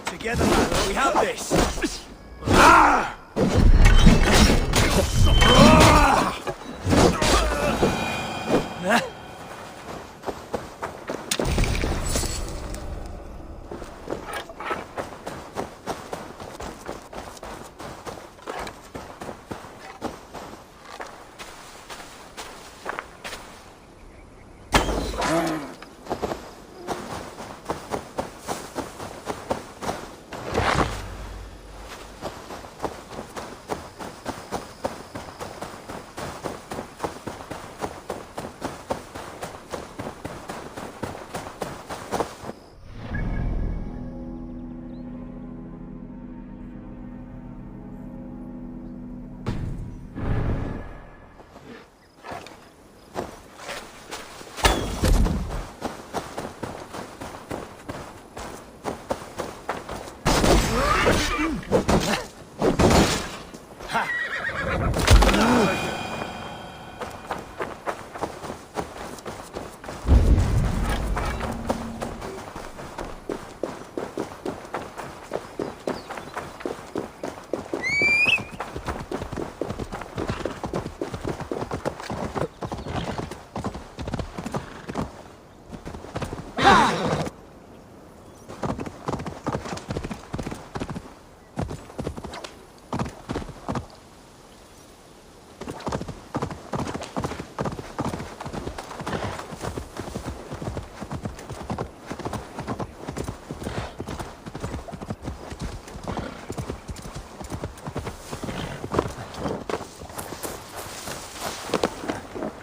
Together, lad, we have this.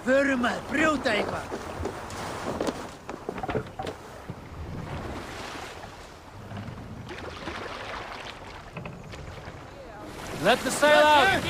Förum að brjóta eitthvað. Let the sail out!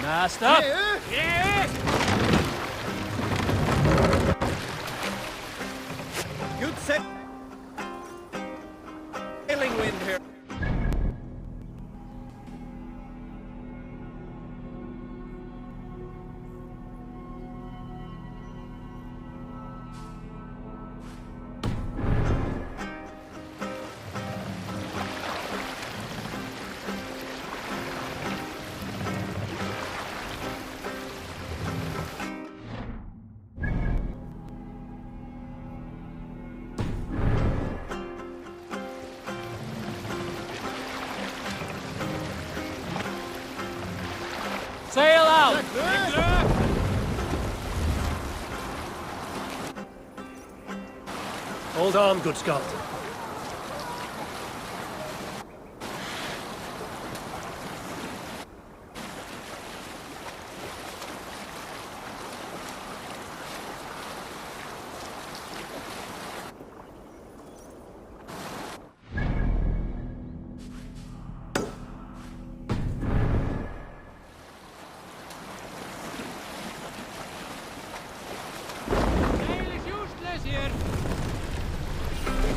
Mast up! Yeah. Good set. Sailing wind here. Sail out! Hold on, good Scot.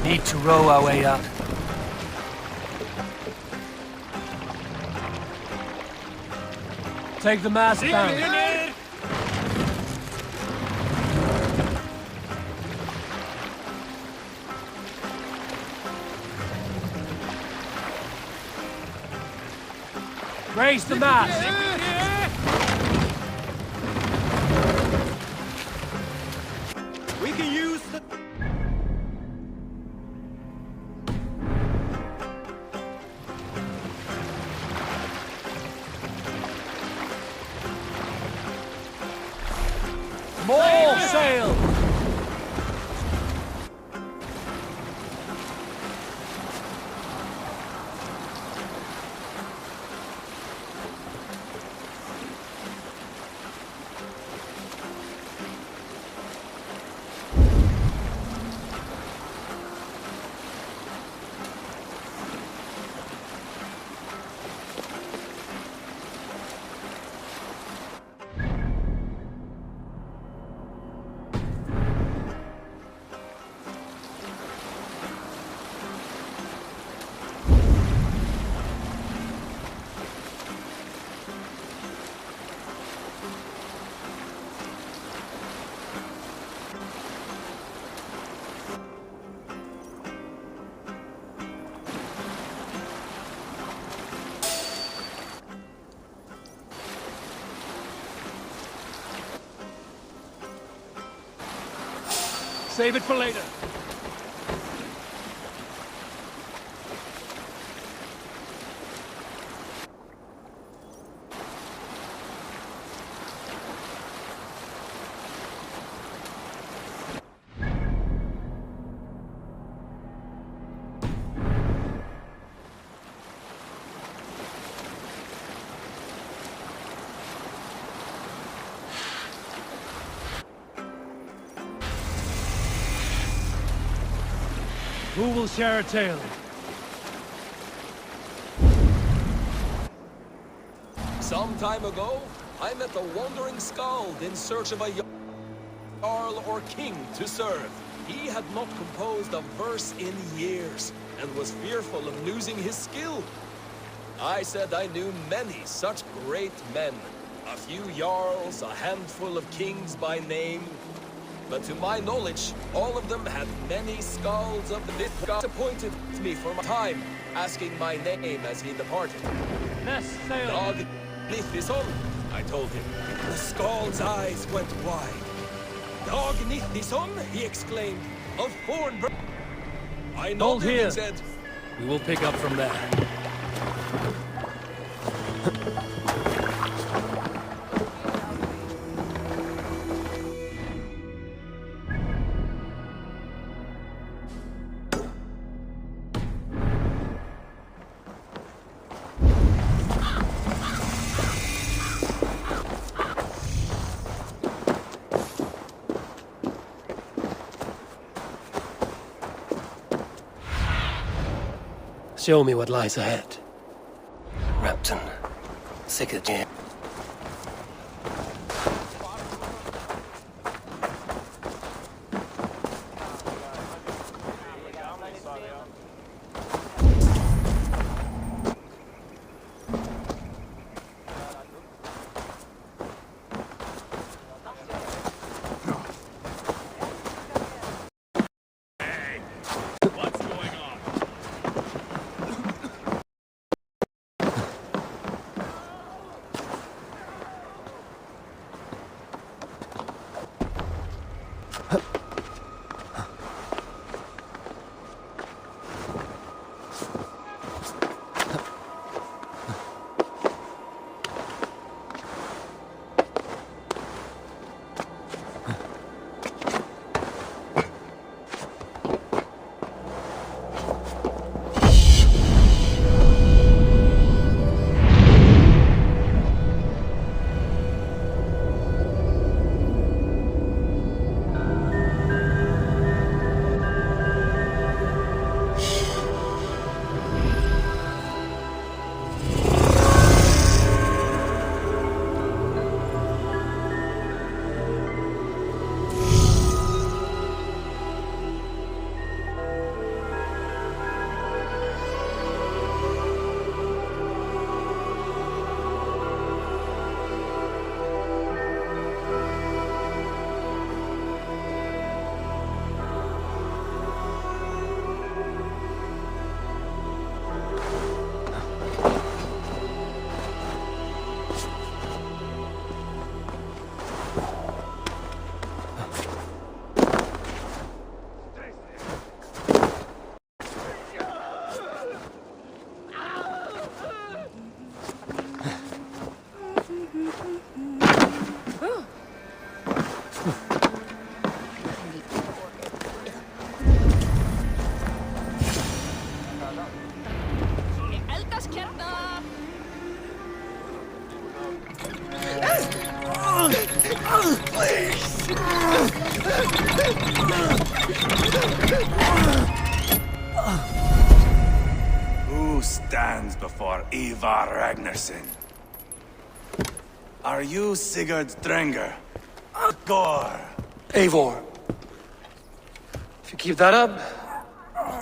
Need to row our way out. Take the mast down. Raise the mast. More sail! Save it for later. Who will share a tale? Some time ago, I met a wandering skald in search of a jarl or king to serve. He had not composed a verse in years, and was fearful of losing his skill. I said I knew many such great men, a few jarls, a handful of kings by name. But to my knowledge, all of them had many skalds of this god appointed me for my time, asking my name as he departed. Let's sail. Dag Nithison, I told him. The skald's eyes went wide. Dag Nithison, he exclaimed, of Thornburg. I Hold nodded here. and said, We will pick up from there. Show me what lies ahead. Rapton. Sigurd. Who stands before Eivor Ragnarsson? Are you Sigurd's Drenger? Gore! Eivor. If you keep that up,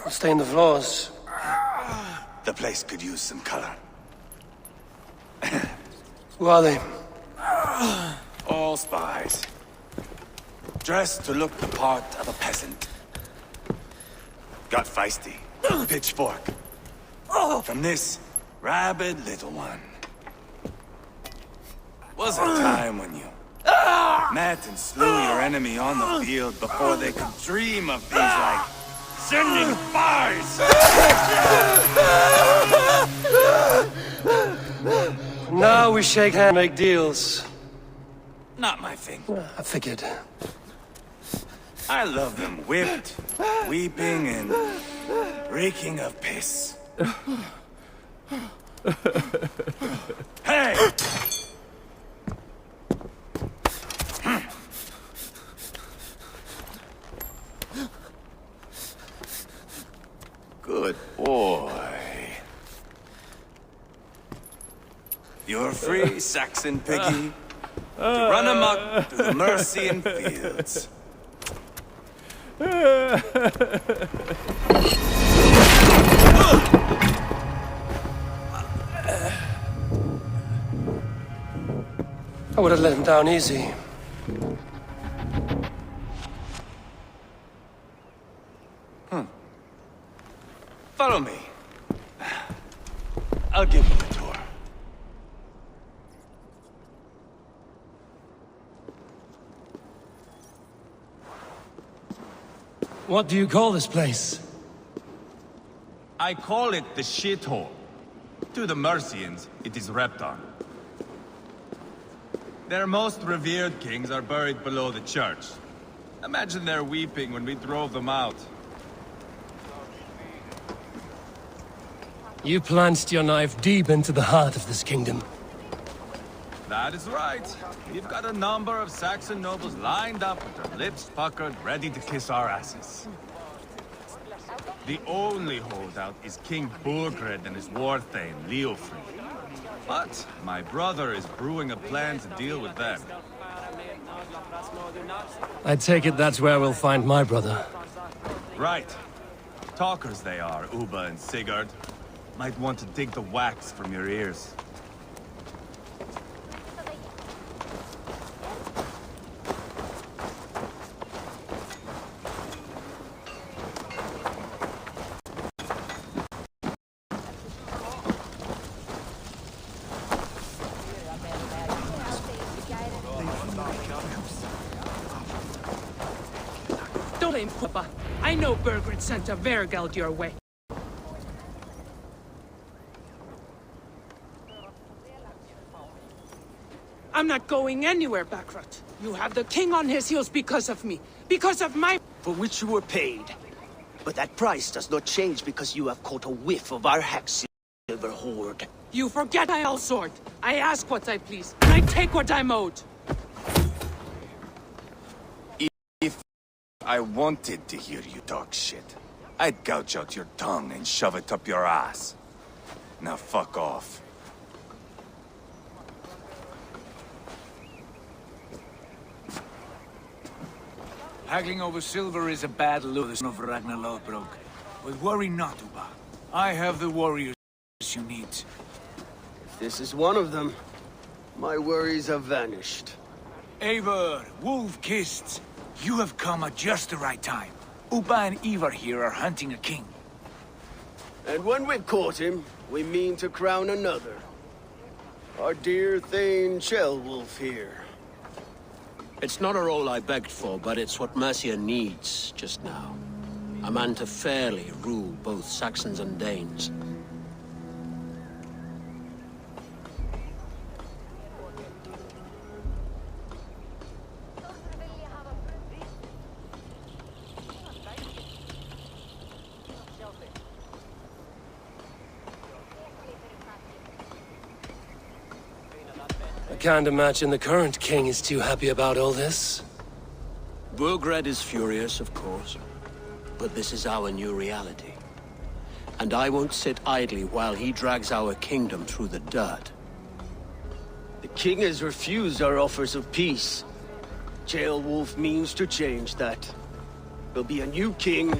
we'll stay in the floors. The place could use some color. Who are they? All spies. Dressed to look the part of a peasant. Got feisty. Pitchfork. From this rabid little one. Was a time when you met and slew your enemy on the field before they could dream of things like sending spies! Now we shake hands and make deals. Not my thing. I figured. I love them whipped, weeping, and reeking of piss. Hey! Good boy. You're free, Saxon piggy, to run amok through the Mercian fields. I would have let him down easy. Follow me. I'll give you a tour. What do you call this place? I call it the shithole. To the Mercians, it is Reptar. Their most revered kings are buried below the church. Imagine their weeping when we drove them out. You plunged your knife deep into the heart of this kingdom. That is right. We've got a number of Saxon nobles lined up with their lips puckered, ready to kiss our asses. The only holdout is King Burgred and his war thane, Leofried. But my brother is brewing a plan to deal with them. I take it that's where we'll find my brother. Right. Talkers they are, Uba and Sigurd. Might want to dig the wax from your ears. Don't blame Papa. I know Burgred sent a Vergeld your way. I'm not going anywhere, Backrot. You have the king on his heels because of me. Because of my... For which you were paid. But that price does not change because you have caught a whiff of our hack silver hoard. You forget I all sword. I ask what I please, and I take what I'm owed. If I wanted to hear you talk shit, I'd gouge out your tongue and shove it up your ass. Now fuck off. Haggling over silver is a bad look, the son of Ragnar Lothbrok. But worry not, Uba. I have the warriors you need. If this is one of them, my worries have vanished. Eivor, wolf-kissed, you have come at just the right time. Uba and Eivor here are hunting a king. And when we've caught him, we mean to crown another. Our dear Thane Chelwolf here. It's not a role I begged for, but it's what Mercia needs just now. A man to fairly rule both Saxons and Danes. can't imagine the current king is too happy about all this. Burgred is furious, of course. But this is our new reality. And I won't sit idly while he drags our kingdom through the dirt. The king has refused our offers of peace. Ceolwulf means to change that. There'll be a new king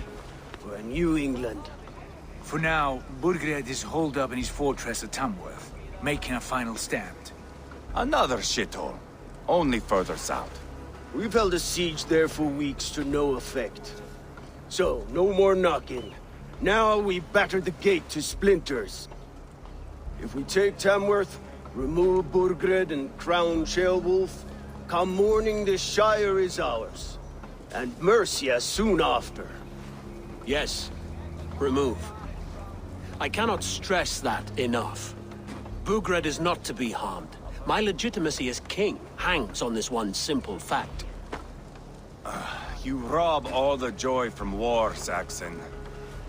for a new England. For now, Burgred is holed up in his fortress at Tamworth, making a final stand. Another shithole. Only further south. We've held a siege there for weeks to no effect. So, no more knocking. Now we batter the gate to splinters. If we take Tamworth, remove Burgred and crown Ceolwulf, come morning the Shire is ours. And Mercia soon after. Yes, remove. I cannot stress that enough. Burgred is not to be harmed. My legitimacy as king hangs on this one simple fact. You rob all the joy from war, Saxon.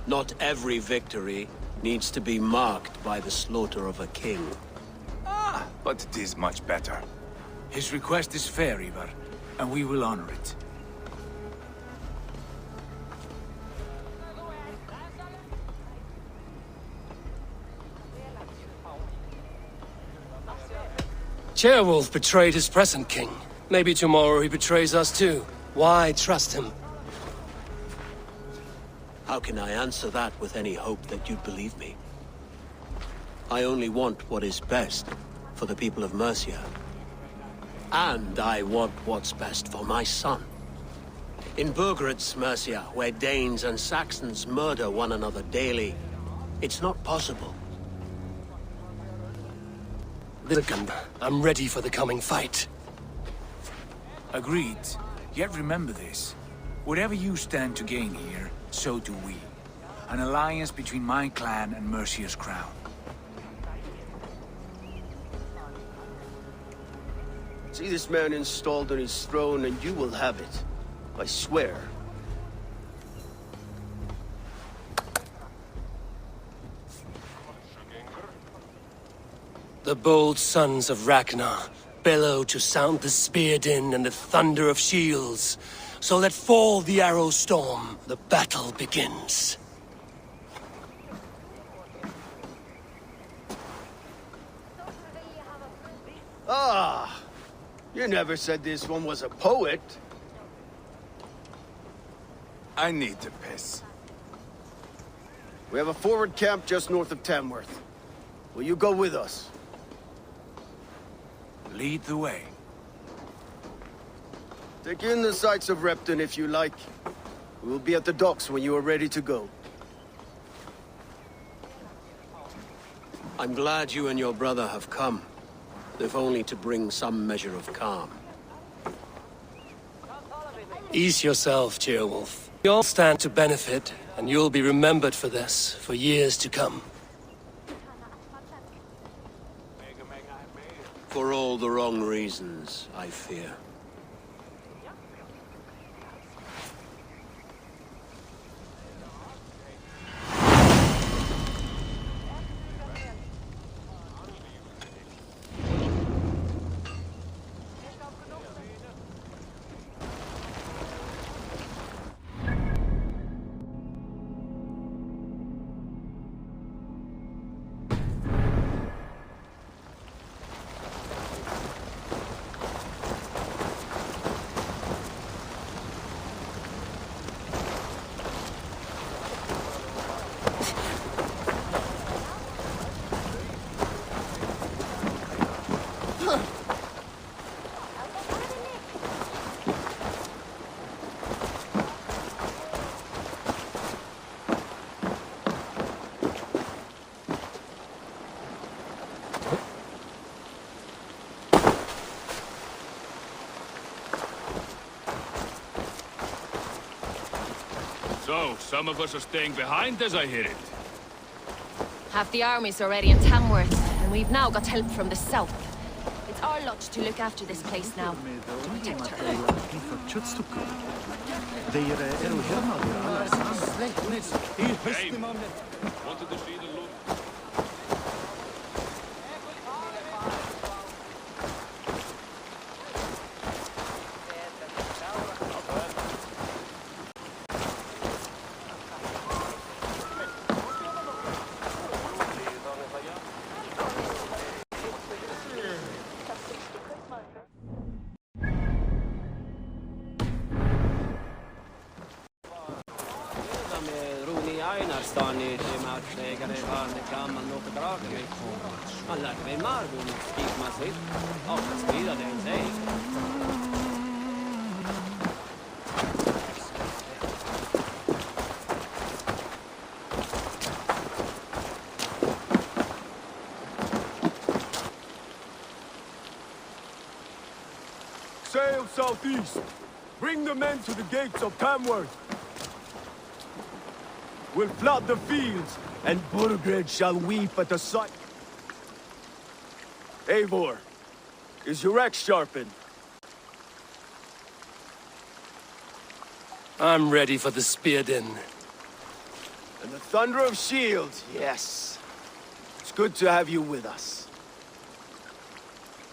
Not every victory needs to be marked by the slaughter of a king. But it is much better. His request is fair, Eivor, and we will honor it. Ceolwulf betrayed his present king. Maybe tomorrow he betrays us too. Why trust him? How can I answer that with any hope that you'd believe me? I only want what is best for the people of Mercia. And I want what's best for my son. In Burgred's Mercia, where Danes and Saxons murder one another daily, it's not possible. I'm ready for the coming fight. Agreed. Yet remember this. Whatever you stand to gain here, so do we. An alliance between my clan and Mercia's crown. See this man installed on his throne and you will have it. I swear. The bold sons of Ragnar bellow to sound the spear din and the thunder of shields. So let fall the arrow storm. The battle begins. Ah! You never said this one was a poet. I need to piss. We have a forward camp just north of Tamworth. Will you go with us? Lead the way. Take in the sights of Repton if you like. We will be at the docks when you are ready to go. I'm glad you and your brother have come, if only to bring some measure of calm. Ease yourself, Ceolwulf. We all stand to benefit, and you'll be remembered for this for years to come. For all the wrong reasons, I fear. So, some of us are staying behind as I hear it. Half the army's already in Tamworth, and we've now got help from the south. It's our lot to look after this place now, to protect her. Wanted to see the look. Einarstani klimatlägare var med gammal något dragare. Han lärde mig marvun och skitmassigt. Och att sprida det en sig. Sail southeast. Bring the men to the gates of Tamworth. We'll flood the fields, and Burgred shall weep at the sight. Eivor, is your axe sharpened? I'm ready for the spear din. And the thunder of shields, yes. It's good to have you with us.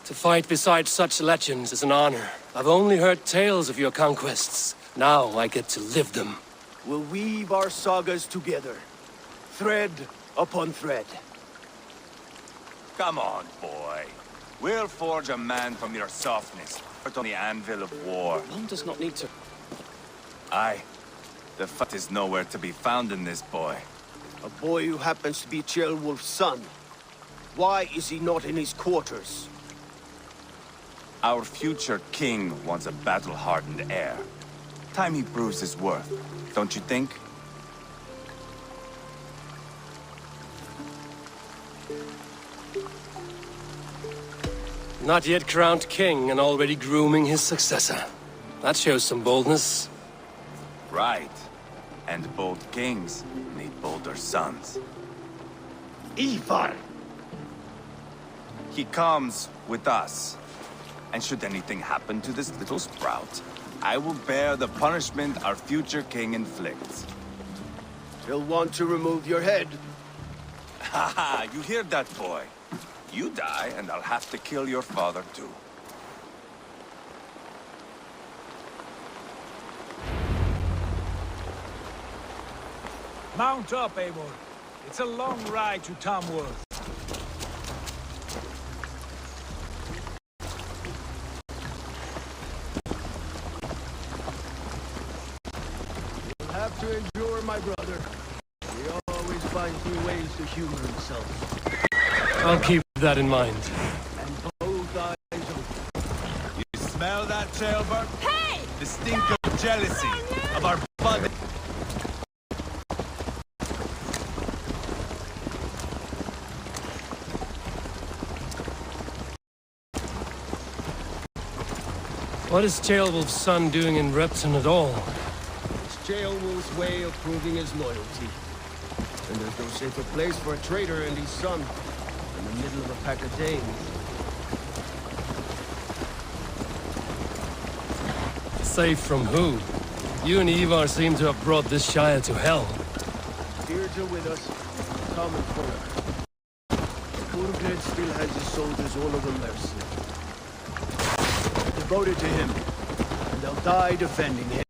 To fight beside such legends is an honor. I've only heard tales of your conquests. Now I get to live them. We'll weave our sagas together, thread upon thread. Come on, boy. We'll forge a man from your softness, put on the anvil of war. One does not need to... Aye. The fight is nowhere to be found in this boy. A boy who happens to be Ceolwulf's son. Why is he not in his quarters? Our future king wants a battle-hardened heir. Time he proves his worth, don't you think? Not yet crowned king and already grooming his successor. That shows some boldness. Right. And bold kings need bolder sons. Eivor! He comes with us. And should anything happen to this little sprout, I will bear the punishment our future king inflicts. He'll want to remove your head. Ha ha! You hear that, boy? You die, and I'll have to kill your father, too. Mount up, Eivor. It's a long ride to Tamworth. You'll have to endure, my brother. He always finds new ways to humor himself. I'll keep that in mind. And both eyes open. You smell that, Eivor? Hey! The stink of jealousy, of our blood. What is Ceolwulf's son doing in Repton at all? It's Ceolwulf's way of proving his loyalty. And there's no safer place for a traitor and his son in the middle of a pack of Danes. Safe from who? You and Eivor seem to have brought this Shire to hell. Deirdre with us, common folk. Burgred still has his soldiers all over Mercia. Devoted to him, and they'll die defending him.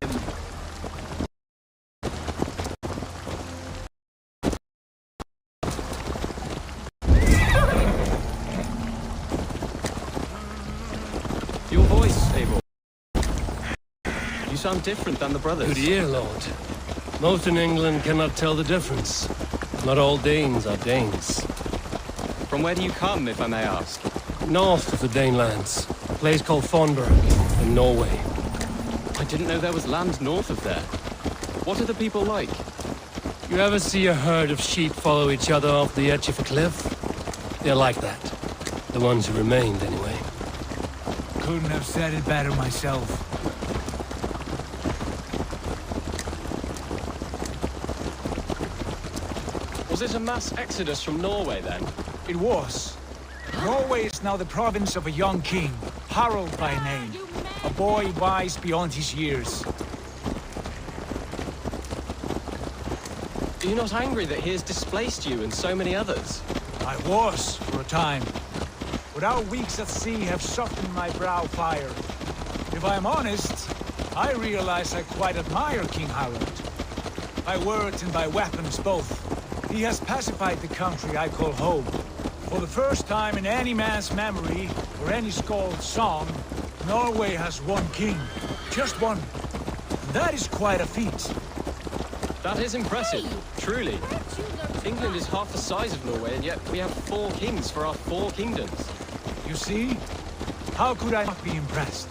Your voice, Eivor. You sound different than the brothers. Good ear, Lord. Most in England cannot tell the difference. Not all Danes are Danes. From where do you come, if I may ask? North of the Danelands. A place called Fonberg, in Norway. I didn't know there was land north of there. What are the people like? You ever see a herd of sheep follow each other off the edge of a cliff? They're like that. The ones who remained, anyway. Couldn't have said it better myself. Was it a mass exodus from Norway, then? It was. Norway is now the province of a young king, Harald by name. A boy wise beyond his years. Are you not angry that he has displaced you and so many others? I was, for a time. But our weeks at sea have softened my brow fire. If I am honest, I realize I quite admire King Harald. By words and by weapons both. He has pacified the country I call home. For the first time in any man's memory, or any skald's song, Norway has one king. Just one. And that is quite a feat. That is impressive, truly. England is half the size of Norway, and yet we have 4 kings for our 4 kingdoms. You see? How could I not be impressed?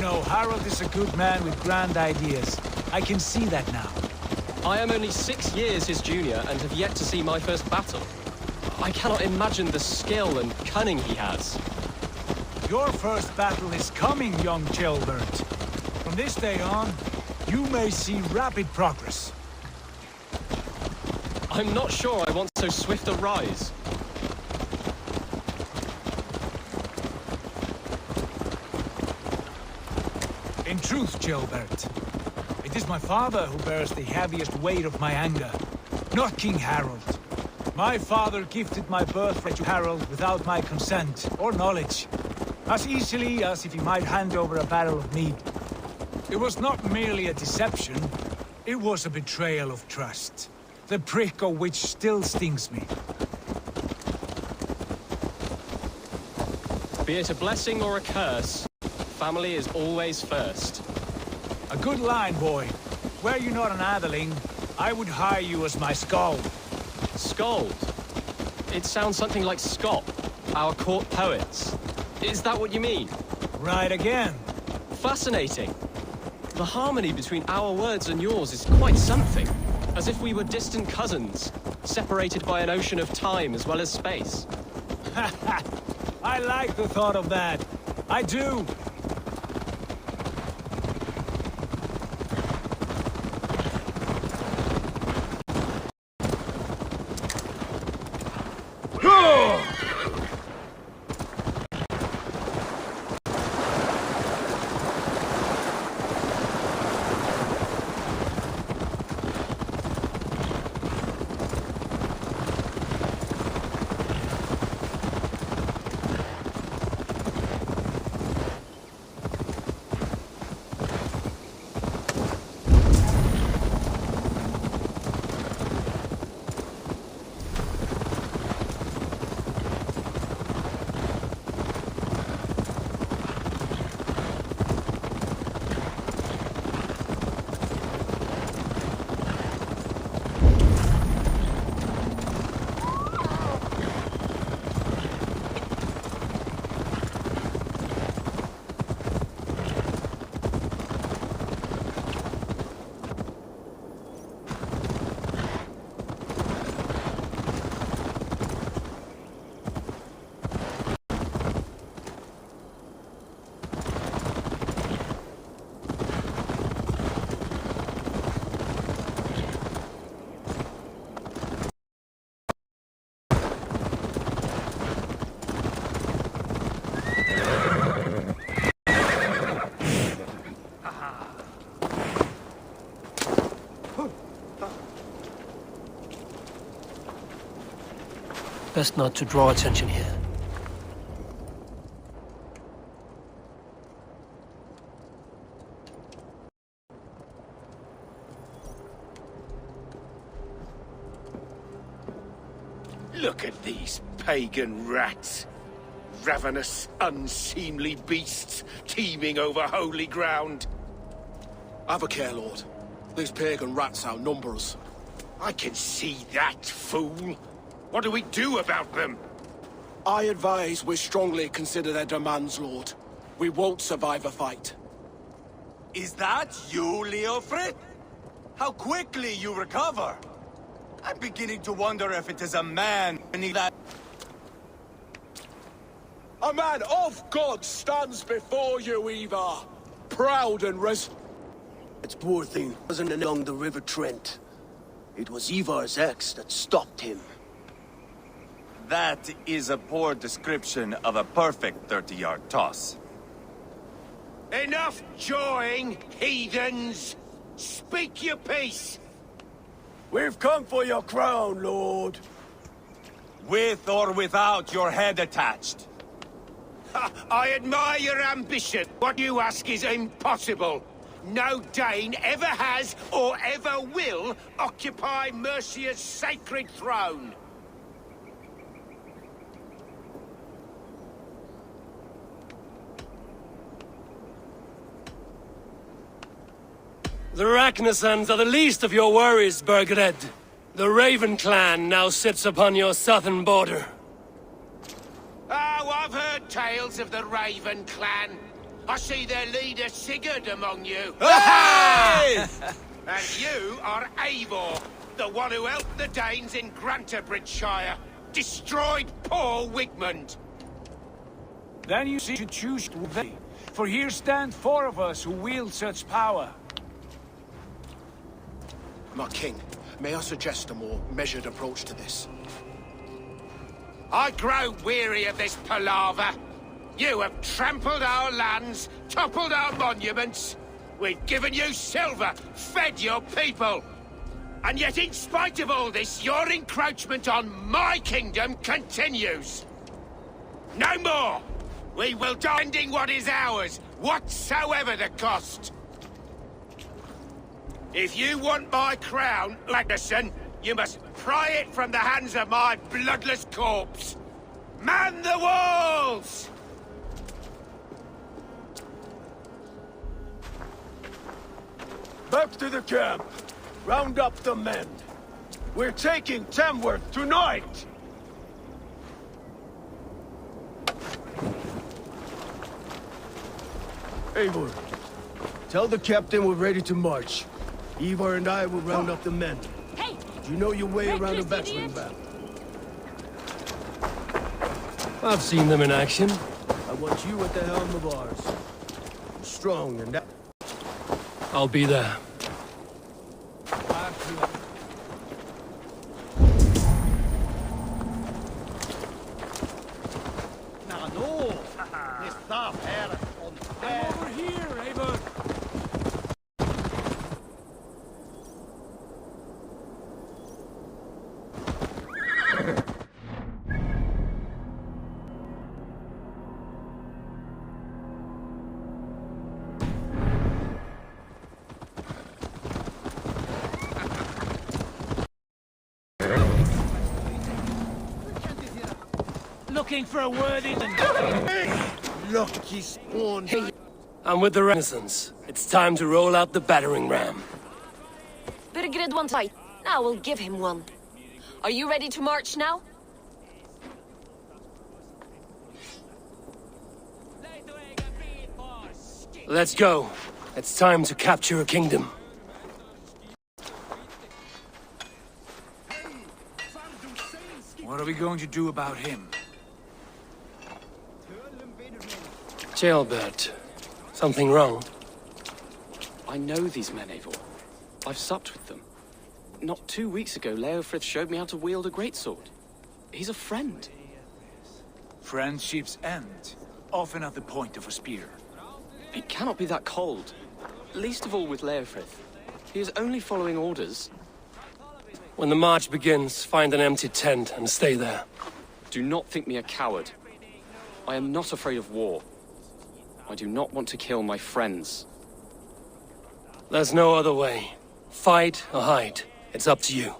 No, Harold is a good man with grand ideas. I can see that now. I am only 6 years his junior and have yet to see my first battle. I cannot imagine the skill and cunning he has. Your first battle is coming, young Chilbert. From this day on, you may see rapid progress. I'm not sure I want so swift a rise. In truth, Chilbert, it is my father who bears the heaviest weight of my anger, not King Harold. My father gifted my birthright to Harold without my consent or knowledge, as easily as if he might hand over a barrel of mead. It was not merely a deception, it was a betrayal of trust, the prick of which still stings me. Be it a blessing or a curse, family is always first. A good line, boy. Were you not an atheling, I would hire you as my skald. Skald? It sounds something like Scott, our court poets. Is that what you mean? Right again. Fascinating. The harmony between our words and yours is quite something. As if we were distant cousins, separated by an ocean of time as well as space. I like the thought of that. I do. Best not to draw attention here. Look at these pagan rats. Ravenous, unseemly beasts teeming over holy ground. Have a care, Lord. These pagan rats outnumber us. I can see that, fool. What do we do about them? I advise we strongly consider their demands, Lord. We won't survive a fight. Is that you, Leofrid? How quickly you recover! I'm beginning to wonder if it is a man beneath that... A man of God stands before you, Eivor. Proud and That poor thing wasn't along the River Trent. It was Eivor's axe that stopped him. That is a poor description of a perfect 30-yard toss. Enough jawing, heathens! Speak your piece! We've come for your crown, Lord. With or without your head attached. I admire your ambition. What you ask is impossible. No Dane ever has or ever will occupy Mercia's sacred throne. The Ragnarsons are the least of your worries, Bergred. The Raven clan now sits upon your southern border. Oh, I've heard tales of the Raven clan. I see their leader Sigurd among you. Hey! And you are Eivor, the one who helped the Danes in Grantabridgeshire. Destroyed poor Wigmund. Then you should choose to for here stand 4 of us who wield such power. My king, may I suggest a more measured approach to this? I grow weary of this palaver. You have trampled our lands, toppled our monuments. We've given you silver, fed your people. And yet in spite of all this, your encroachment on my kingdom continues. No more! We will die ending what is ours, whatsoever the cost. If you want my crown, Ragnarsson, you must pry it from the hands of my bloodless corpse. Man the walls! Back to the camp. Round up the men. We're taking Tamworth tonight! Eivor, tell the captain we're ready to march. Eivor and I will round up the men. Hey! You know your way around a battering ram. I've seen them in action. I want you at the helm of ours. Strong and that. I'll be there. I'm over here, Eivor! Looking for a worthy Lucky spawn. I'm with the Ragnarsons. It's time to roll out the battering ram. Birgrid wants fight. Now we'll give him one. Are you ready to march now? Let's go. It's time to capture a kingdom. What are we going to do about him? Jailbird. Something wrong? I know these men, Eivor. I've supped with them. Not 2 weeks ago, Leofrith showed me how to wield a greatsword. He's a friend. Friendships end, often at the point of a spear. It cannot be that cold. Least of all with Leofrith. He is only following orders. When the march begins, find an empty tent and stay there. Do not think me a coward. I am not afraid of war. I do not want to kill my friends. There's no other way. Fight or hide. It's up to you.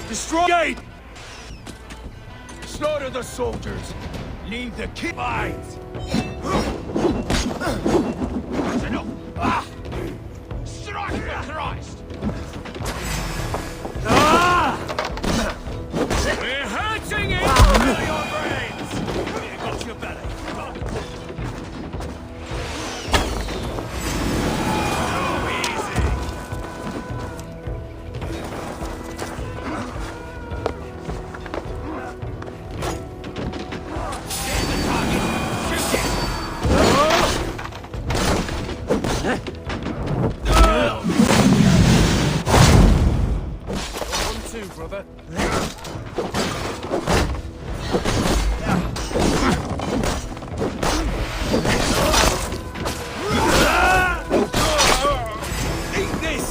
Destroy gate! Slaughter the soldiers! Leave the king behind! That's enough! Ah! Strike for Christ! Ah! brother. Eat this!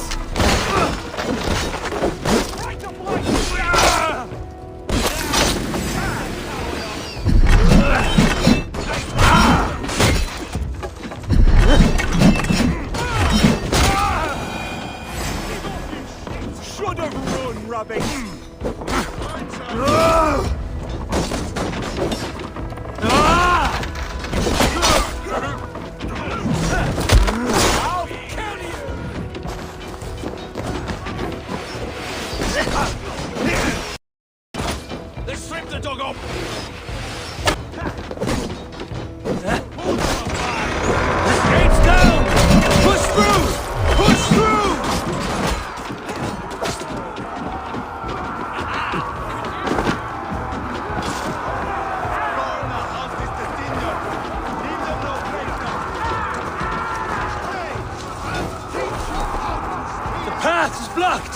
Should have run, rubbish! I'll kill you! Let's strip the dog off! Gates down! Push through! Push through! The path is blocked!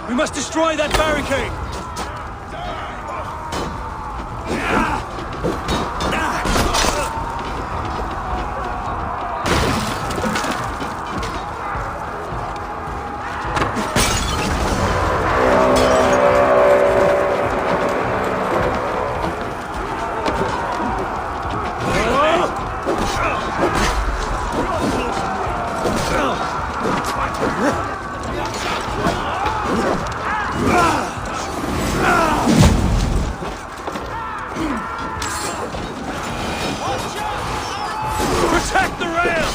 We must destroy that barricade! Protect the rail!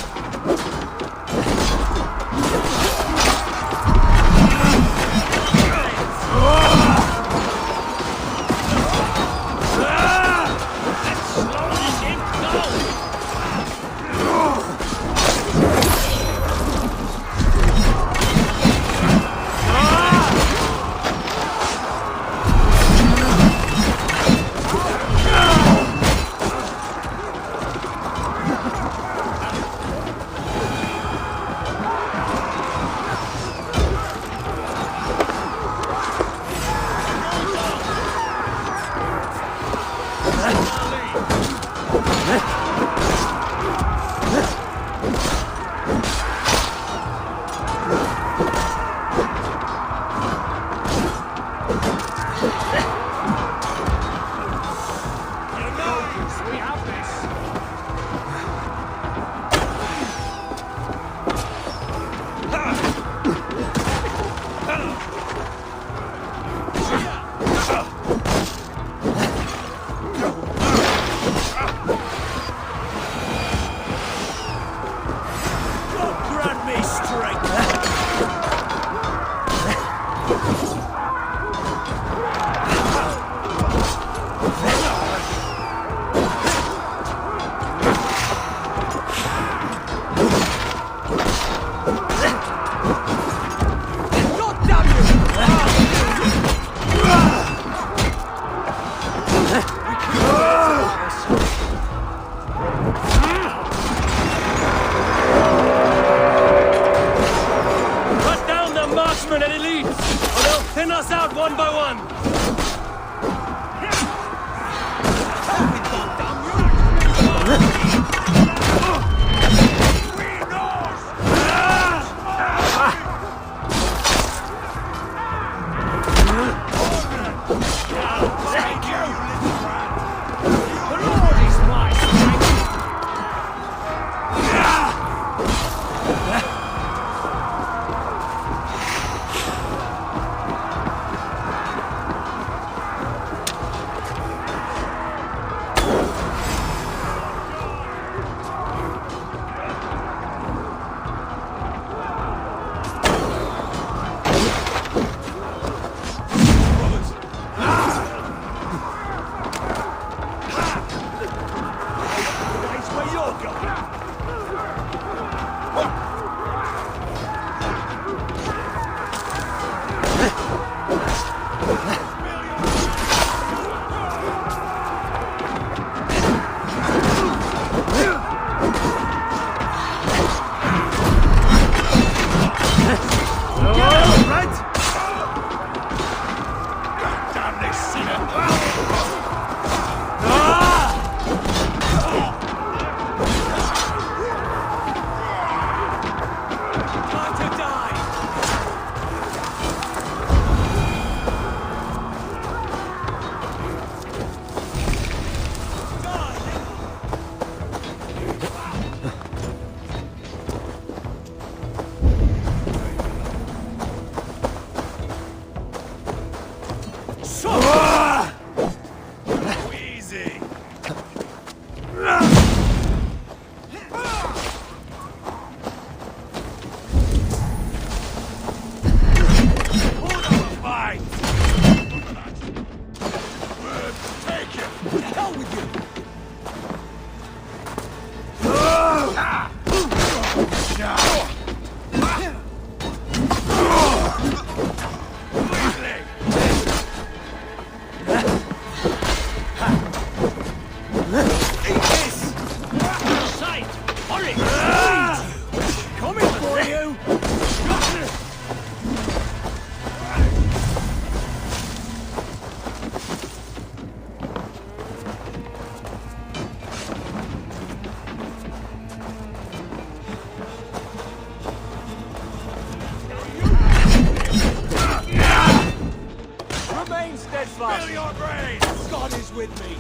Spill your brains! God is with me.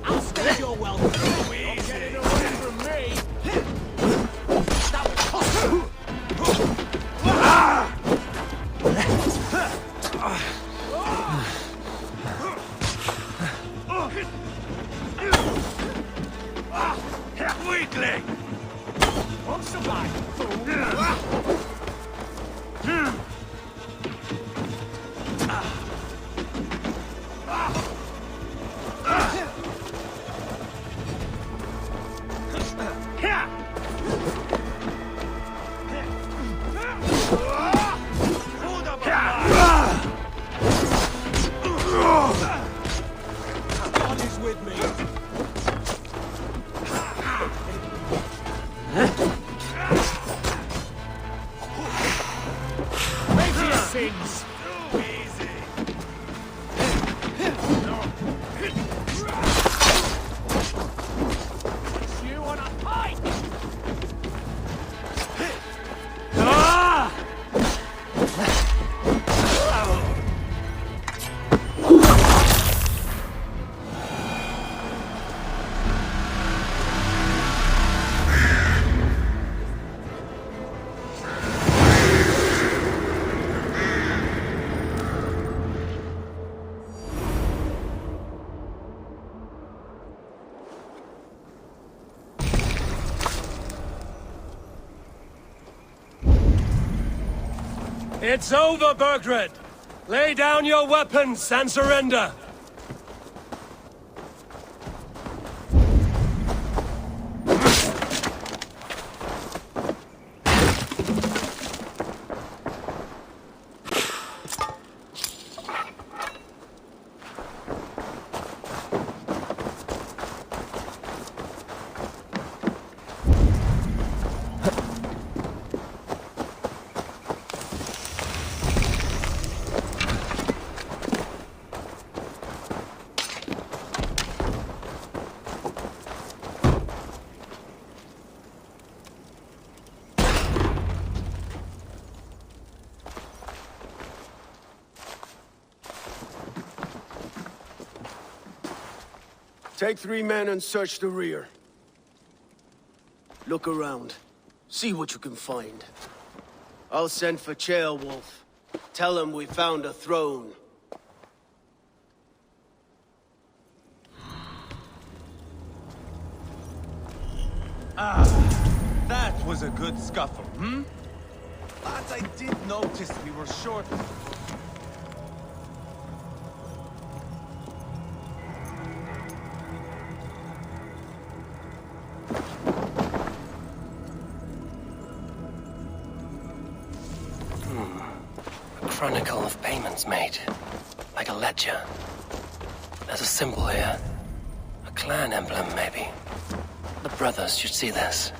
I'll stand your welcome. You're getting away from me. That will cost you. Weakling! Won't survive, fool! God is with me. Pay for your sins! Too easy! You on a pike! It's over, Bergred! Lay down your weapons and surrender! Take 3 men and search the rear. Look around. See what you can find. I'll send for Ceolwulf. Tell him we found a throne. That was a good scuffle, hmm? Lads, I did notice we were short. A chronicle of payments made. Like a ledger. There's a symbol here. A clan emblem, maybe. The brothers should see this.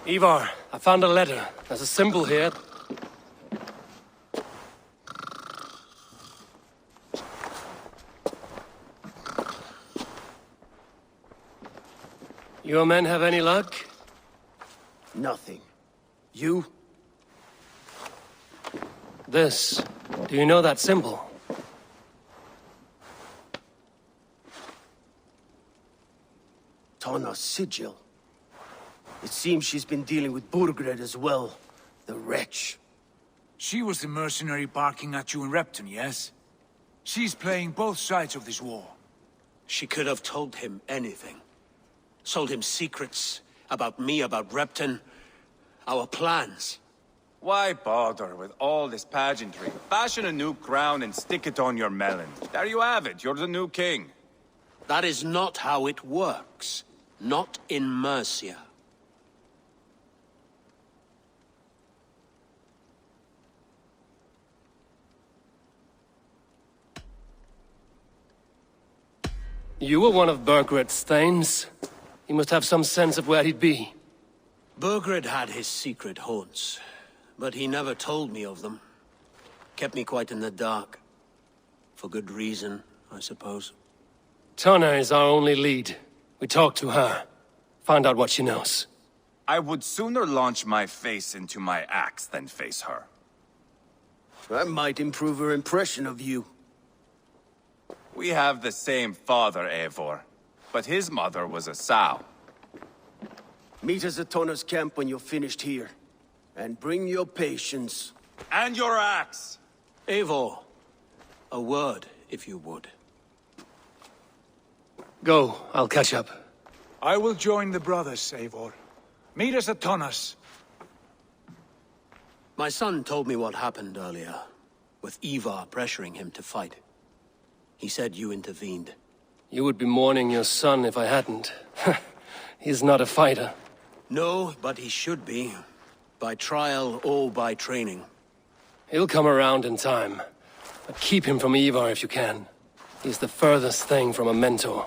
Eivor, I found a letter. There's a symbol here. Your men have any luck? Nothing. You? This. Do you know that symbol? Tana's sigil. It seems she's been dealing with Burgred as well. The wretch. She was the mercenary barking at you in Repton, yes? She's playing both sides of this war. She could have told him anything. Sold him secrets about me, about Repton, our plans. Why bother with all this pageantry? Fashion a new crown and stick it on your melon. There you have it, you're the new king. That is not how it works. Not in Mercia. You were one of Burgred's thanes. He must have some sense of where he'd be. Burgred had his secret haunts, but he never told me of them. Kept me quite in the dark. For good reason, I suppose. Tonna is our only lead. We talk to her. Find out what she knows. I would sooner launch my face into my axe than face her. That might improve her impression of you. We have the same father, Eivor, but his mother was a sow. Meet us at Tonna's camp when you're finished here. And bring your patience. And your axe! Eivor, a word, if you would. Go, I'll catch up. I will join the brothers, Eivor. Meet us at Tonna's. My son told me what happened earlier, with Eivor pressuring him to fight. He said you intervened. You would be mourning your son if I hadn't. He's not a fighter. No, but he should be. By trial or by training. He'll come around in time. But keep him from Eivor if you can. He's the furthest thing from a mentor.